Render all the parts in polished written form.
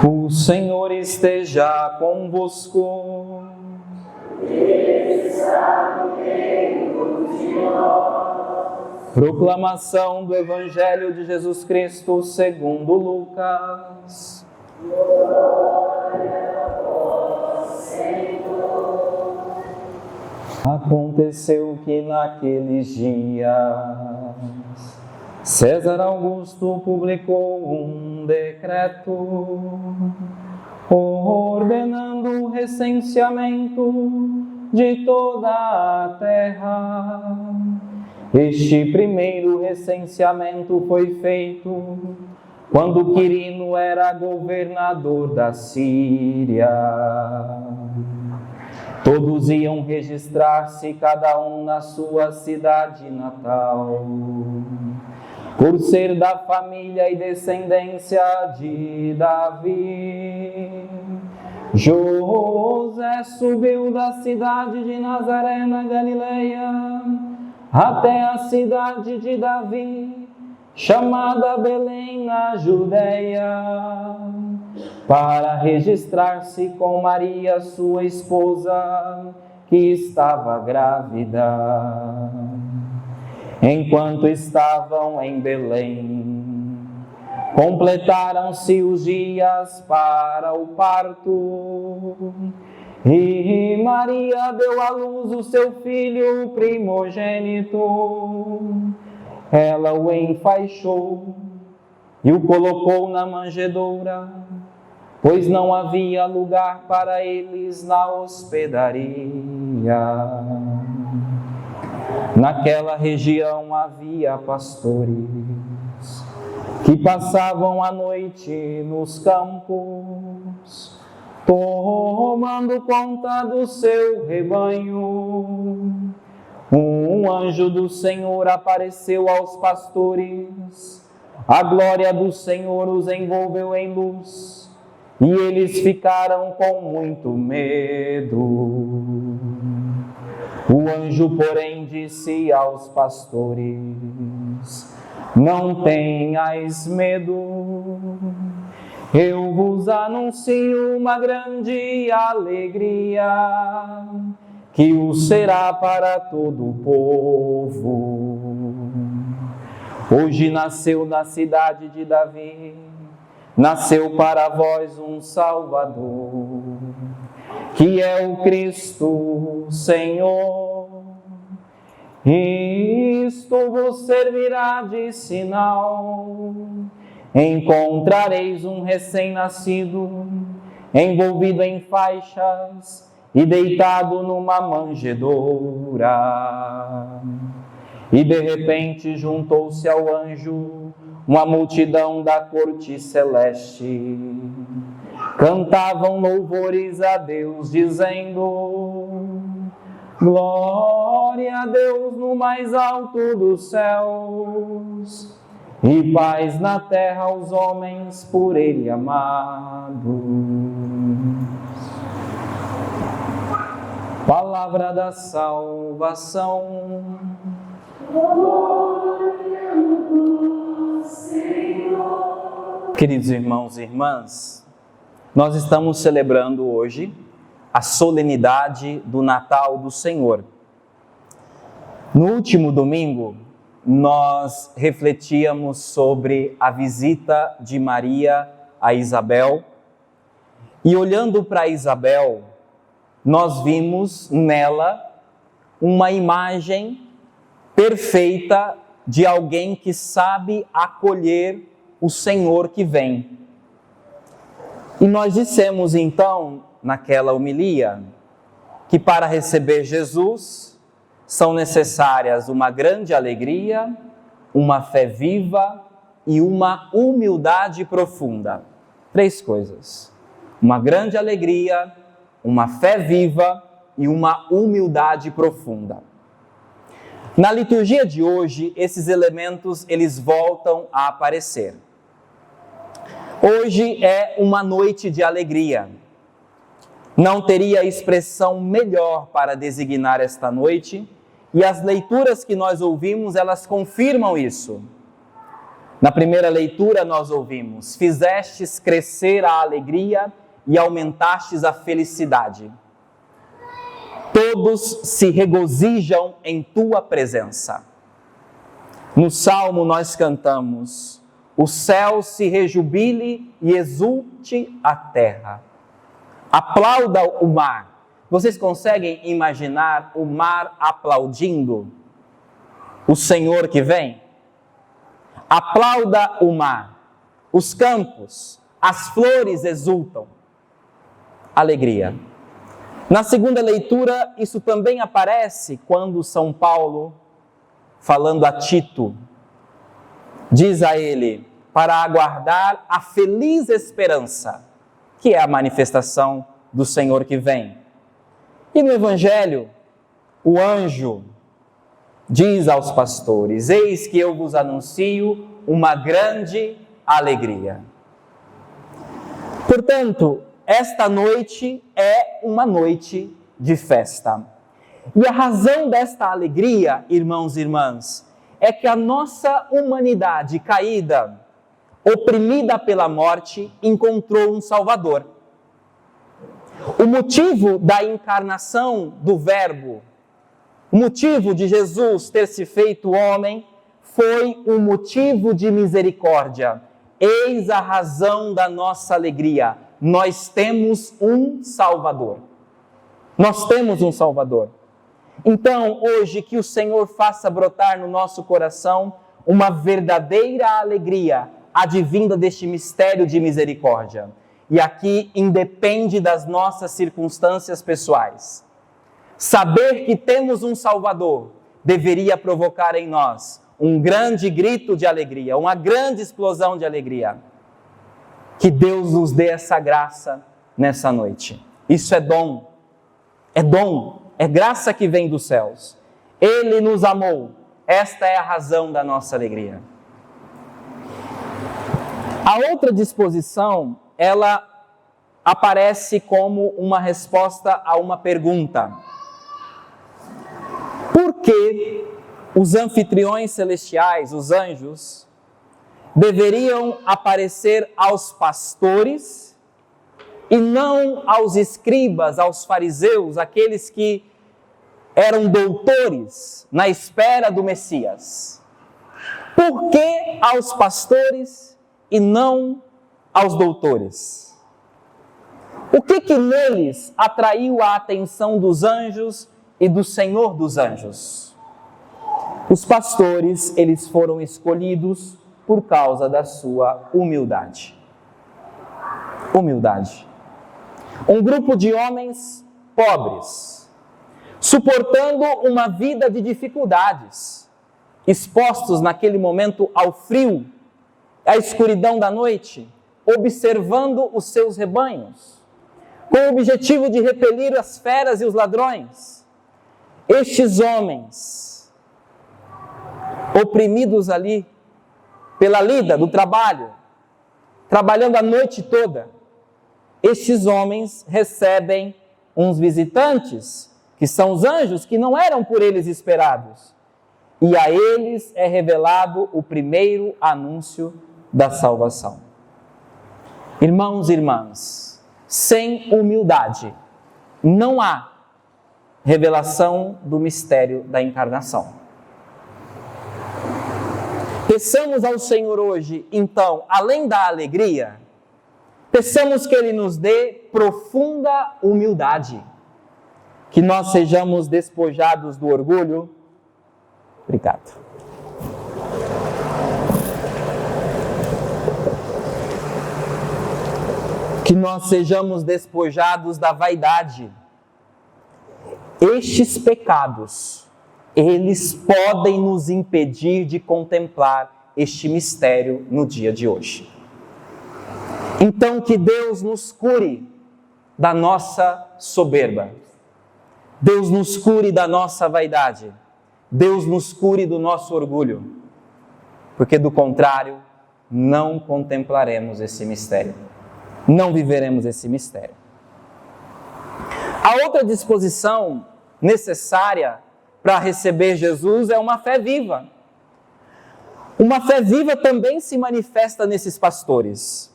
O Senhor esteja convosco. Ele está no meio de nós. Proclamação do Evangelho de Jesus Cristo segundo Lucas. Glória a vós, Senhor. Aconteceu que naqueles dias César Augusto publicou um decreto ordenando o recenseamento de toda a terra. Este primeiro recenseamento foi feito quando Quirino era governador da Síria. Todos iam registrar-se, cada um na sua cidade natal. Por ser da família e descendência de Davi, José subiu da cidade de Nazaré, na Galileia, até a cidade de Davi, chamada Belém, na Judeia, para registrar-se com Maria, sua esposa, que estava grávida. Enquanto estavam em Belém, completaram-se os dias para o parto, e Maria deu à luz o seu filho primogênito. Ela o enfaixou e o colocou na manjedoura, pois não havia lugar para eles na hospedaria. Naquela região havia pastores que passavam a noite nos campos, tomando conta do seu rebanho. Um anjo do Senhor apareceu aos pastores, a glória do Senhor os envolveu em luz, e eles ficaram com muito medo. O anjo, porém, disse aos pastores: não tenhais medo, eu vos anuncio uma grande alegria, que o será para todo o povo. Hoje nasceu na cidade de Davi, nasceu para vós um Salvador, que é o Cristo Senhor. Isto vos servirá de sinal: encontrareis um recém-nascido, envolvido em faixas e deitado numa manjedoura. E de repente juntou-se ao anjo uma multidão da corte celeste. Cantavam louvores a Deus, dizendo: glória a Deus no mais alto dos céus, e paz na terra aos homens por Ele amados. Palavra da salvação. Glória a vós, Senhor. Queridos irmãos e irmãs, nós estamos celebrando hoje a solenidade do Natal do Senhor. No último domingo, nós refletíamos sobre a visita de Maria a Isabel, e olhando para Isabel, nós vimos nela uma imagem perfeita de alguém que sabe acolher o Senhor que vem. E nós dissemos então, naquela homilia, que para receber Jesus são necessárias uma grande alegria, uma fé viva e uma humildade profunda. 3 coisas: uma grande alegria, uma fé viva e uma humildade profunda. Na liturgia de hoje, esses elementos eles voltam a aparecer. Hoje é uma noite de alegria. Não teria expressão melhor para designar esta noite, e as leituras que nós ouvimos, elas confirmam isso. Na primeira leitura nós ouvimos: fizestes crescer a alegria e aumentastes a felicidade. Todos se regozijam em tua presença. No Salmo nós cantamos: o céu se rejubile e exulte a terra. Aplauda o mar. Vocês conseguem imaginar o mar aplaudindo o Senhor que vem? Aplauda o mar. Os campos, as flores exultam. Alegria. Na segunda leitura, isso também aparece quando São Paulo, falando a Tito, diz a ele para aguardar a feliz esperança, que é a manifestação do Senhor que vem. E no Evangelho, o anjo diz aos pastores: eis que eu vos anuncio uma grande alegria. Portanto, esta noite é uma noite de festa. E a razão desta alegria, irmãos e irmãs, é que a nossa humanidade caída, oprimida pela morte, encontrou um Salvador. O motivo da encarnação do Verbo, o motivo de Jesus ter se feito homem, foi um motivo de misericórdia. Eis a razão da nossa alegria. Nós temos um Salvador. Nós temos um Salvador. Então, hoje, que o Senhor faça brotar no nosso coração uma verdadeira alegria advinda deste mistério de misericórdia. E aqui independe das nossas circunstâncias pessoais. Saber que temos um Salvador deveria provocar em nós um grande grito de alegria, uma grande explosão de alegria. Que Deus nos dê essa graça nessa noite. Isso é dom, é graça que vem dos céus. Ele nos amou, esta é a razão da nossa alegria. A outra disposição, ela aparece como uma resposta a uma pergunta. Por que os anfitriões celestiais, os anjos, deveriam aparecer aos pastores e não aos escribas, aos fariseus, aqueles que eram doutores na espera do Messias? Por que aos pastores e não aos doutores? O que neles atraiu a atenção dos anjos e do Senhor dos anjos? Os pastores, eles foram escolhidos por causa da sua humildade. Humildade. Um grupo de homens pobres, suportando uma vida de dificuldades, expostos naquele momento ao frio, à escuridão da noite, observando os seus rebanhos, com o objetivo de repelir as feras e os ladrões. Estes homens, oprimidos ali pela lida do trabalho, trabalhando a noite toda, estes homens recebem uns visitantes, que são os anjos, que não eram por eles esperados. E a eles é revelado o primeiro anúncio da salvação. Irmãos e irmãs, sem humildade não há revelação do mistério da encarnação. Peçamos ao Senhor hoje, então, além da alegria, peçamos que Ele nos dê profunda humildade, que nós sejamos despojados do orgulho. Obrigado. Que nós sejamos despojados da vaidade. Estes pecados, eles podem nos impedir de contemplar este mistério no dia de hoje. Então, que Deus nos cure da nossa soberba. Deus nos cure da nossa vaidade. Deus nos cure do nosso orgulho. Porque, do contrário, não contemplaremos esse mistério. Não viveremos esse mistério. A outra disposição necessária para receber Jesus é uma fé viva. Uma fé viva também se manifesta nesses pastores.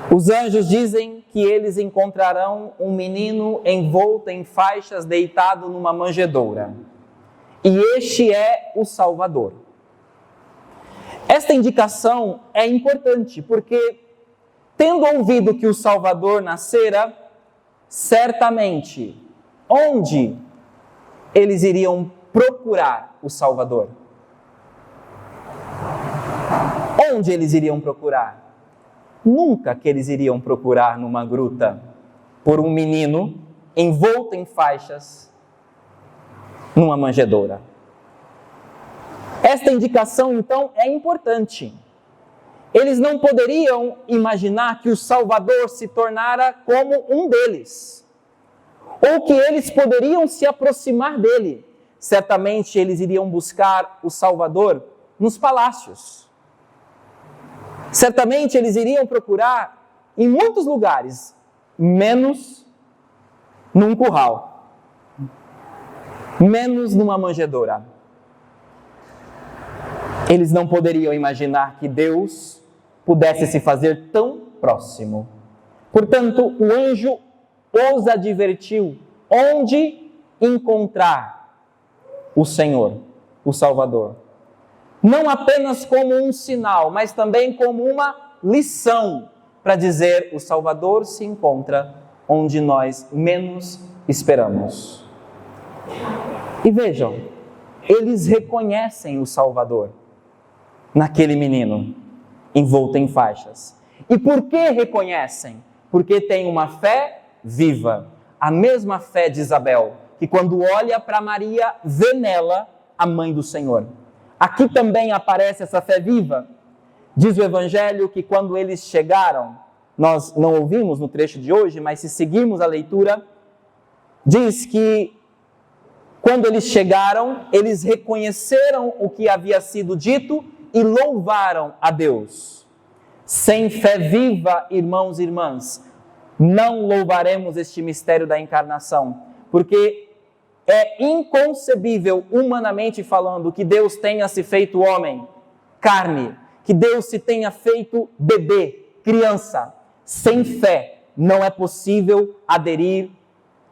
Os anjos dizem que eles encontrarão um menino envolto em faixas, deitado numa manjedoura. E este é o Salvador. Esta indicação é importante, porque, tendo ouvido que o Salvador nascera, certamente, onde eles iriam procurar o Salvador? Onde eles iriam procurar? Nunca que eles iriam procurar numa gruta por um menino envolto em faixas numa manjedoura. Esta indicação, então, é importante. Eles não poderiam imaginar que o Salvador se tornara como um deles, ou que eles poderiam se aproximar dele. Certamente eles iriam buscar o Salvador nos palácios. Certamente eles iriam procurar em muitos lugares, menos num curral, menos numa manjedoura. Eles não poderiam imaginar que Deus pudesse se fazer tão próximo. Portanto, o anjo os advertiu onde encontrar o Senhor, o Salvador. Não apenas como um sinal, mas também como uma lição para dizer: o Salvador se encontra onde nós menos esperamos. E vejam, eles reconhecem o Salvador naquele menino envolto em faixas. E por que reconhecem? Porque tem uma fé viva, a mesma fé de Isabel, que quando olha para Maria, vê nela a mãe do Senhor. Aqui também aparece essa fé viva. Diz o Evangelho que quando eles chegaram, nós não ouvimos no trecho de hoje, mas se seguirmos a leitura, diz que quando eles chegaram, eles reconheceram o que havia sido dito e louvaram a Deus. Sem fé viva, irmãos e irmãs, não louvaremos este mistério da encarnação, porque é inconcebível, humanamente falando, que Deus tenha se feito homem, carne, que Deus se tenha feito bebê, criança. Sem fé, não é possível aderir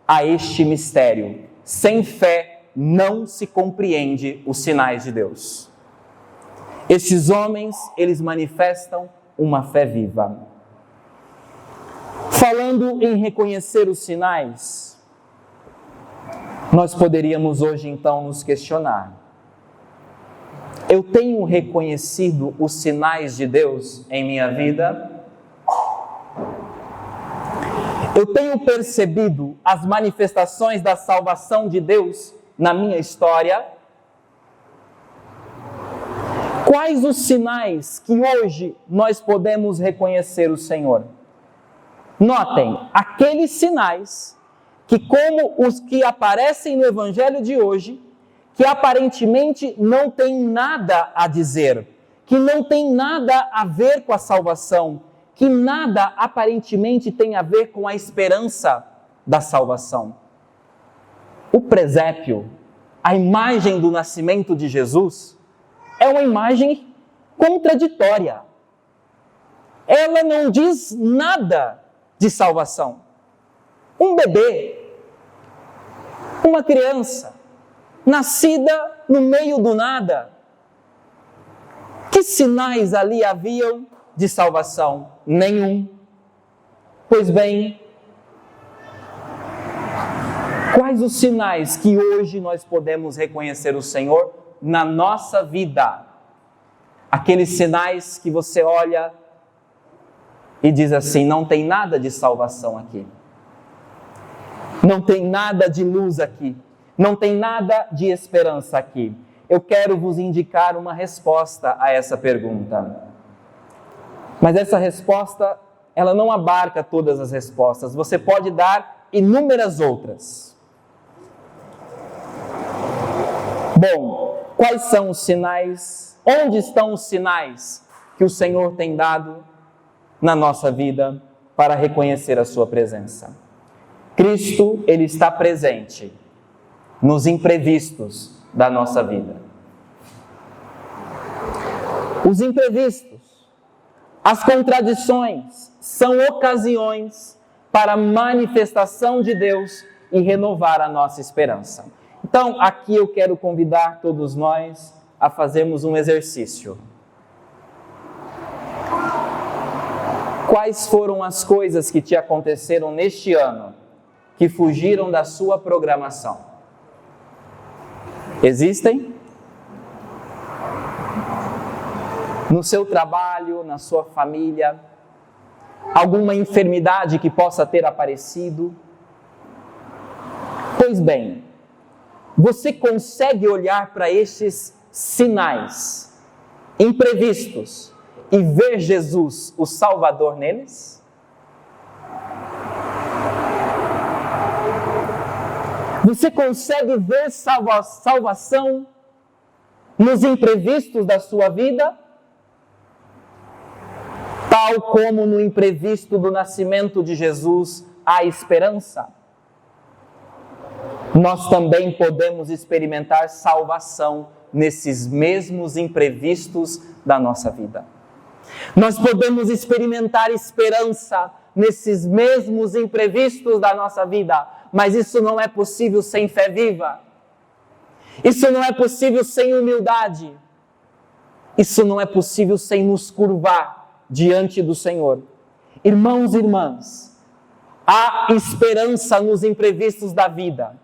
a este mistério. Sem fé, não se compreende os sinais de Deus. Estes homens, eles manifestam uma fé viva. Falando em reconhecer os sinais, nós poderíamos hoje então nos questionar: eu tenho reconhecido os sinais de Deus em minha vida? Eu tenho percebido as manifestações da salvação de Deus na minha história? Quais os sinais que hoje nós podemos reconhecer o Senhor? Notem, aqueles sinais que, como os que aparecem no Evangelho de hoje, que aparentemente não tem nada a dizer, que não tem nada a ver com a salvação, que nada aparentemente tem a ver com a esperança da salvação. O presépio, a imagem do nascimento de Jesus, é uma imagem contraditória. Ela não diz nada de salvação. Um bebê, uma criança, nascida no meio do nada. Que sinais ali haviam de salvação? Nenhum. Pois bem, quais os sinais que hoje nós podemos reconhecer o Senhor na nossa vida? Aqueles sinais que você olha e diz assim: não tem nada de salvação aqui. Não tem nada de luz aqui. Não tem nada de esperança aqui. Eu quero vos indicar uma resposta a essa pergunta. Mas essa resposta, ela não abarca todas as respostas. Você pode dar inúmeras outras. Bom, quais são os sinais? Onde estão os sinais que o Senhor tem dado na nossa vida para reconhecer a sua presença? Cristo, Ele está presente nos imprevistos da nossa vida. Os imprevistos, as contradições são ocasiões para a manifestação de Deus e renovar a nossa esperança. Então, aqui eu quero convidar todos nós a fazermos um exercício. Quais foram as coisas que te aconteceram neste ano que fugiram da sua programação? Existem? No seu trabalho, na sua família, alguma enfermidade que possa ter aparecido? Pois bem, você consegue olhar para estes sinais imprevistos e ver Jesus, o Salvador, neles? Você consegue ver salvação nos imprevistos da sua vida? Tal como no imprevisto do nascimento de Jesus há esperança, nós também podemos experimentar salvação nesses mesmos imprevistos da nossa vida. Nós podemos experimentar esperança nesses mesmos imprevistos da nossa vida, mas isso não é possível sem fé viva. Isso não é possível sem humildade. Isso não é possível sem nos curvar diante do Senhor. Irmãos e irmãs, há esperança nos imprevistos da vida.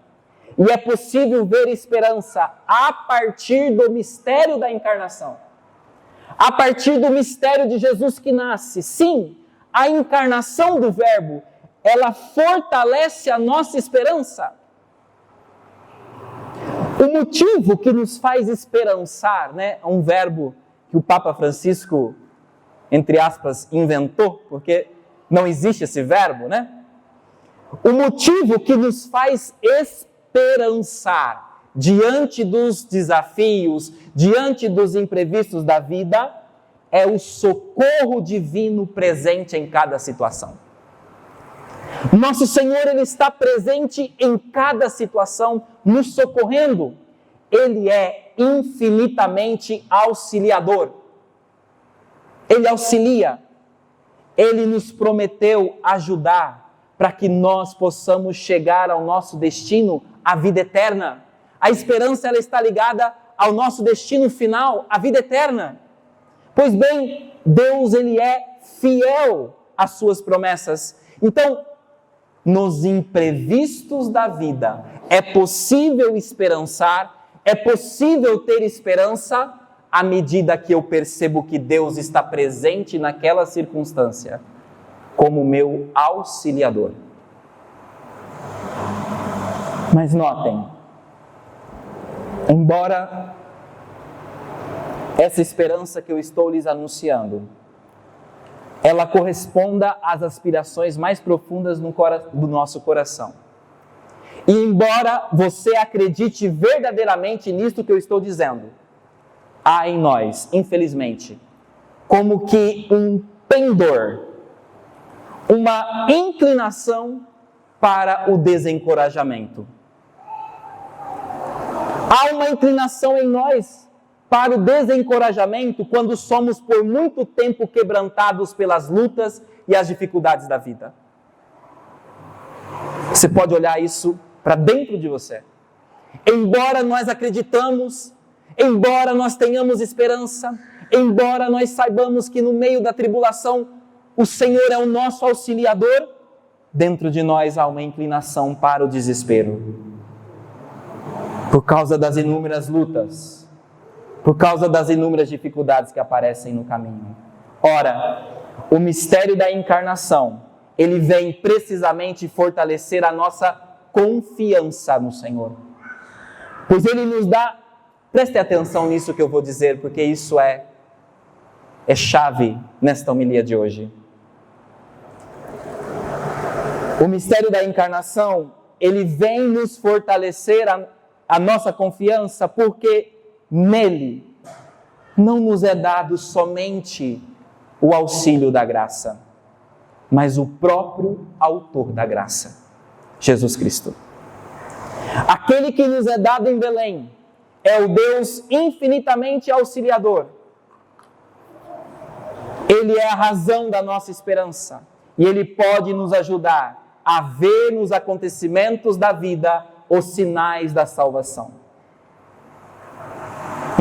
E é possível ver esperança a partir do mistério da encarnação. A partir do mistério de Jesus que nasce. Sim, a encarnação do Verbo, ela fortalece a nossa esperança. O motivo que nos faz esperançar, né, é um verbo que o Papa Francisco, entre aspas, inventou, porque não existe esse verbo, né? O motivo que nos faz esperançar diante dos desafios, diante dos imprevistos da vida, é o socorro divino presente em cada situação. Nosso Senhor, Ele está presente em cada situação, nos socorrendo. Ele é infinitamente auxiliador. Ele auxilia. Ele nos prometeu ajudar para que nós possamos chegar ao nosso destino, a vida eterna. A esperança, ela está ligada ao nosso destino final, a vida eterna. Pois bem, Deus, Ele é fiel às suas promessas. Então, nos imprevistos da vida, é possível esperançar, é possível ter esperança à medida que eu percebo que Deus está presente naquela circunstância, como meu auxiliador. Mas notem, embora essa esperança que eu estou lhes anunciando, ela corresponda às aspirações mais profundas do nosso coração. E embora você acredite verdadeiramente nisto que eu estou dizendo, há em nós, infelizmente, como que um pendor, uma inclinação para o desencorajamento. Há uma inclinação em nós para o desencorajamento quando somos por muito tempo quebrantados pelas lutas e as dificuldades da vida. Você pode olhar isso para dentro de você. Embora nós acreditamos, embora nós tenhamos esperança, embora nós saibamos que no meio da tribulação o Senhor é o nosso auxiliador, dentro de nós há uma inclinação para o desespero. Por causa das inúmeras lutas, por causa das inúmeras dificuldades que aparecem no caminho. Ora, o mistério da encarnação, ele vem precisamente fortalecer a nossa confiança no Senhor. Pois ele nos dá, preste atenção nisso que eu vou dizer, porque isso é chave nesta homilia de hoje. O mistério da encarnação, ele vem nos fortalecer a nossa confiança, porque nele não nos é dado somente o auxílio da graça, mas o próprio autor da graça, Jesus Cristo. Aquele que nos é dado em Belém é o Deus infinitamente auxiliador, Ele é a razão da nossa esperança e Ele pode nos ajudar a ver nos acontecimentos da vida os sinais da salvação.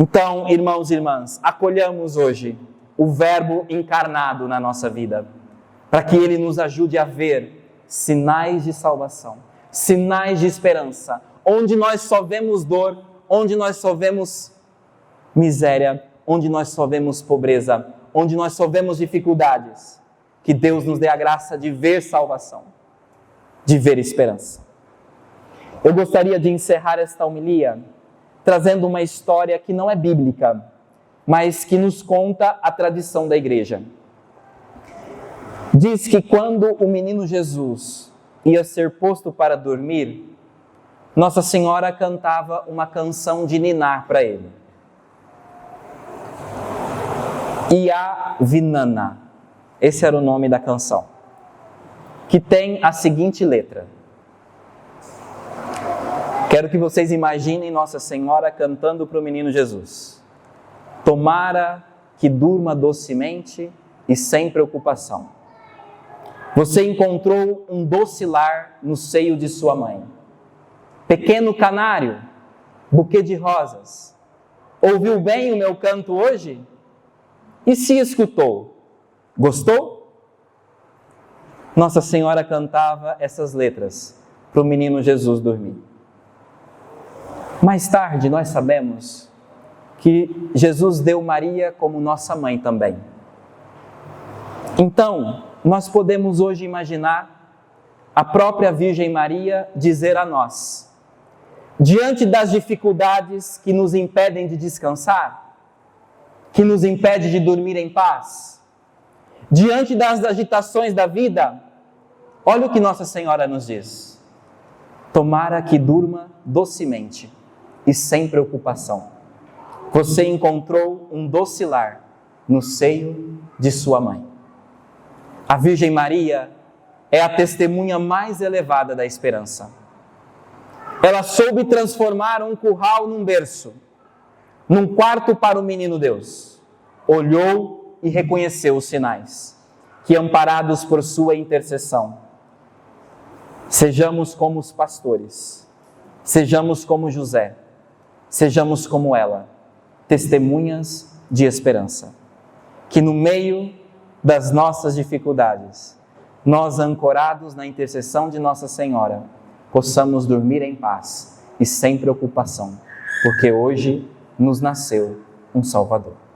Então, irmãos e irmãs, acolhamos hoje o Verbo encarnado na nossa vida, para que Ele nos ajude a ver sinais de salvação, sinais de esperança, onde nós só vemos dor, onde nós só vemos miséria, onde nós só vemos pobreza, onde nós só vemos dificuldades. Que Deus nos dê a graça de ver salvação, de ver esperança. Eu gostaria de encerrar esta homilia trazendo uma história que não é bíblica, mas que nos conta a tradição da igreja. Diz que quando o menino Jesus ia ser posto para dormir, Nossa Senhora cantava uma canção de ninar para ele. Iavinana, esse era o nome da canção, que tem a seguinte letra. Quero que vocês imaginem Nossa Senhora cantando para o menino Jesus. Tomara que durma docemente e sem preocupação. Você encontrou um doce lar no seio de sua mãe. Pequeno canário, buquê de rosas, ouviu bem o meu canto hoje? E se escutou, gostou? Nossa Senhora cantava essas letras para o menino Jesus dormir. Mais tarde nós sabemos que Jesus deu Maria como nossa mãe também. Então, nós podemos hoje imaginar a própria Virgem Maria dizer a nós, diante das dificuldades que nos impedem de descansar, que nos impede de dormir em paz, diante das agitações da vida, olha o que Nossa Senhora nos diz. Tomara que durma docemente e sem preocupação. Você encontrou um doce lar no seio de sua mãe. A Virgem Maria é a testemunha mais elevada da esperança. Ela soube transformar um curral num berço, num quarto para o menino Deus. Olhou e reconheceu os sinais, que amparados por sua intercessão, sejamos como os pastores, sejamos como José, sejamos como ela, testemunhas de esperança. Que no meio das nossas dificuldades, nós, ancorados na intercessão de Nossa Senhora, possamos dormir em paz e sem preocupação, porque hoje nos nasceu um Salvador.